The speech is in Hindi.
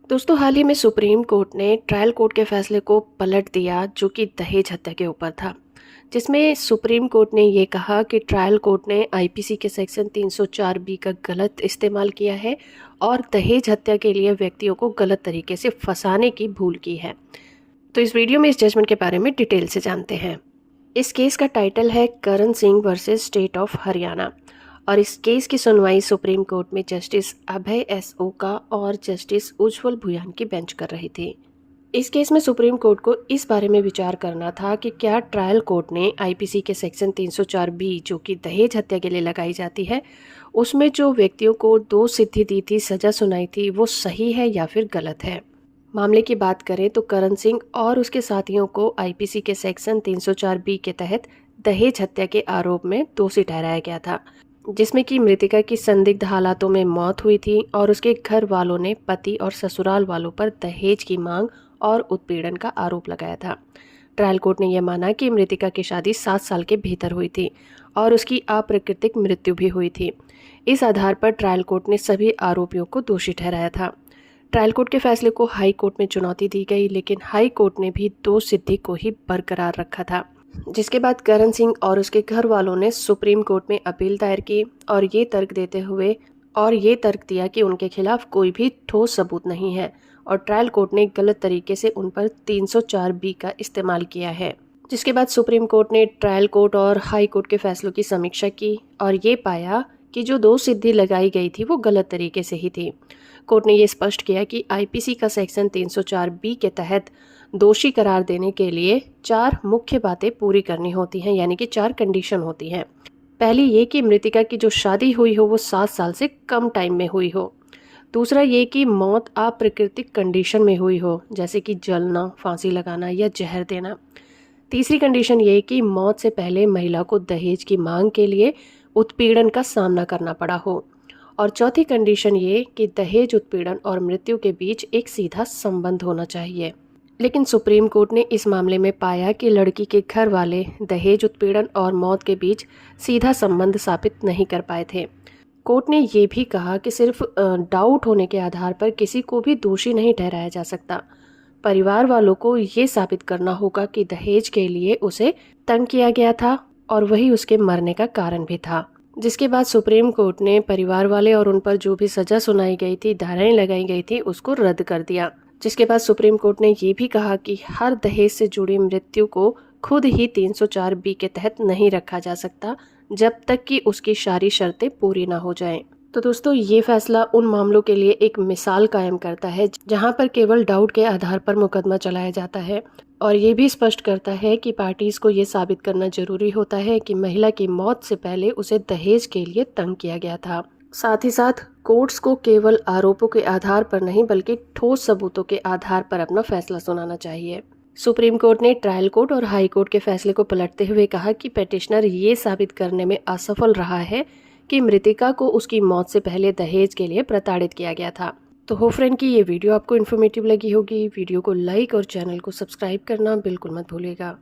दोस्तों, हाल ही में सुप्रीम कोर्ट ने ट्रायल कोर्ट के फैसले को पलट दिया जो कि दहेज हत्या के ऊपर था, जिसमें सुप्रीम कोर्ट ने ये कहा कि ट्रायल कोर्ट ने आईपीसी के सेक्शन 304 बी का गलत इस्तेमाल किया है और दहेज हत्या के लिए व्यक्तियों को गलत तरीके से फंसाने की भूल की है। तो इस वीडियो में इस जजमेंट के बारे में डिटेल से जानते हैं। इस केस का टाइटल है Karan Singh versus state of Haryana और इस केस की सुनवाई सुप्रीम कोर्ट में जस्टिस अभय एस ओका और जस्टिस उज्ज्वल भुयान की बेंच कर रही थी। इस केस में सुप्रीम कोर्ट को इस बारे में विचार करना था कि क्या ट्रायल कोर्ट ने आईपीसी के सेक्शन 304 बी जो कि दहेज हत्या के लिए लगाई जाती है, उसमें जो व्यक्तियों को दोष सिद्धि दी थी, सजा सुनाई थी, वो सही है या फिर गलत है। मामले की बात करें तो करण सिंह और उसके साथियों को आईपीसी के सेक्शन 304 बी के तहत दहेज हत्या के आरोप में दोषी ठहराया गया था, जिसमें कि मृतका की संदिग्ध हालातों में मौत हुई थी और उसके घर वालों ने पति और ससुराल वालों पर दहेज की मांग और उत्पीड़न का आरोप लगाया था। ट्रायल कोर्ट ने यह माना कि मृतका की शादी 7 साल के भीतर हुई थी और उसकी अप्राकृतिक मृत्यु भी हुई थी। इस आधार पर ट्रायल कोर्ट ने सभी आरोपियों को दोषी ठहराया था। ट्रायल कोर्ट के फैसले को हाई कोर्ट में चुनौती दी गई, लेकिन हाई कोर्ट ने भी दोष सिद्धि को ही बरकरार रखा था, जिसके बाद करण सिंह और उसके घर वालों ने सुप्रीम कोर्ट में अपील दायर की और ये तर्क दिया कि उनके खिलाफ कोई भी ठोस सबूत नहीं है और ट्रायल कोर्ट ने गलत तरीके से उन पर 304 बी का इस्तेमाल किया है। जिसके बाद सुप्रीम कोर्ट ने ट्रायल कोर्ट और हाई कोर्ट के फैसलों की समीक्षा की और ये पाया कि जो दोष सिद्धि लगाई गई थी वो गलत तरीके से ही थी। कोर्ट ने ये स्पष्ट किया कि आईपीसी का सेक्शन 304 बी के तहत दोषी करार देने के लिए 4 मुख्य बातें पूरी करनी होती हैं, यानी कि 4 कंडीशन होती हैं। पहली ये कि मृतका की जो शादी हुई हो वो 7 साल से कम टाइम में हुई हो। दूसरा ये कि मौत अप्राकृतिक कंडीशन में हुई हो, जैसे कि जलना, फांसी लगाना या जहर देना। तीसरी कंडीशन ये कि मौत से पहले महिला को दहेज की मांग के लिए उत्पीड़न का सामना करना पड़ा हो। और चौथी कंडीशन ये कि दहेज, उत्पीड़न और मृत्यु के बीच एक सीधा संबंध होना चाहिए। लेकिन सुप्रीम कोर्ट ने इस मामले में पाया कि लड़की के घर वाले दहेज, उत्पीड़न और मौत के बीच सीधा संबंध साबित नहीं कर पाए थे। कोर्ट ने ये भी कहा कि सिर्फ डाउट होने के आधार पर किसी को भी दोषी नहीं ठहराया जा सकता। परिवार वालों को ये साबित करना होगा कि दहेज के लिए उसे तंग किया गया था और वही उसके मरने का कारण भी था। जिसके बाद सुप्रीम कोर्ट ने परिवार वाले और उन पर जो भी सजा सुनाई गई थी, धाराएं लगाई गई थी, उसको रद्द कर दिया। जिसके बाद सुप्रीम कोर्ट ने ये भी कहा कि हर दहेज से जुड़ी मृत्यु को खुद ही 304 बी के तहत नहीं रखा जा सकता जब तक कि उसकी सारी शर्तें पूरी ना हो जाएं। तो दोस्तों, ये फैसला उन मामलों के लिए एक मिसाल कायम करता है जहां पर केवल डाउट के आधार पर मुकदमा चलाया जाता है और ये भी स्पष्ट करता है कि पार्टीज को ये साबित करना जरूरी होता है कि महिला की मौत से पहले उसे दहेज के लिए तंग किया गया था। साथ ही साथ कोर्ट्स को केवल आरोपों के आधार पर नहीं बल्कि ठोस सबूतों के आधार पर अपना फैसला सुनाना चाहिए। सुप्रीम कोर्ट ने ट्रायल कोर्ट और हाई कोर्ट के फैसले को पलटते हुए कहा कि पेटिशनर ये साबित करने में असफल रहा है कि मृतका को उसकी मौत से पहले दहेज के लिए प्रताड़ित किया गया था। तो हो फ्रेंड कि ये वीडियो आपको इन्फॉर्मेटिव लगी होगी। वीडियो को लाइक और चैनल को सब्सक्राइब करना बिल्कुल मत भूलिएगा।